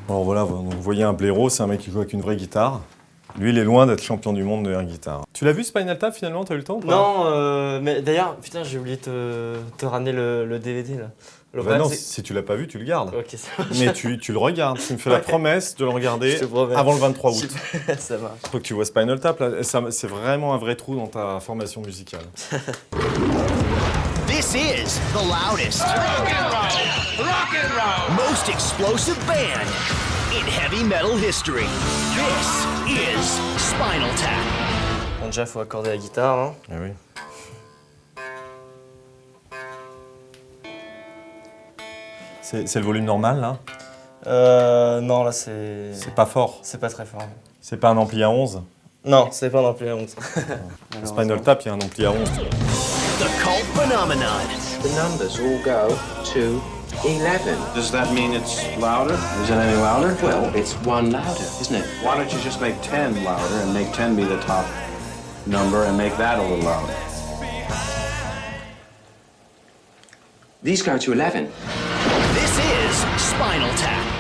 Alors voilà, vous voyez un blaireau, c'est un mec qui joue avec une vraie guitare. Lui, il est loin d'être champion du monde de air guitare. Tu l'as vu Spinal Tap finalement, t'as eu le temps ou pas? Non, mais d'ailleurs, putain, j'ai oublié de te ramener le DVD là. Bah non, si tu l'as pas vu, tu le gardes. Ok, ça marche. Mais tu le regardes, tu me fais la promesse de le regarder avant le 23 août. Ça marche. Faut que tu vois Spinal Tap, là, c'est vraiment un vrai trou dans ta formation musicale. This is the loudest, rock and roll, most explosive band in heavy metal history. This is Spinal Tap. Bon, déjà, il faut accorder la guitare. Hein. Eh oui. C'est le volume normal, là? Non, là, c'est... C'est pas fort. C'est pas très fort. C'est pas un ampli à 11? Non, c'est pas un ampli à 11. Spinal Tap, il y a un ampli à 11. The cult phenomenon. The numbers all go to 11. Does that mean it's louder? Is it any louder? Well, it's one louder, isn't it? Why don't you just make 10 louder and make 10 be the top number and make that a little louder? These go to 11. This is Spinal Tap.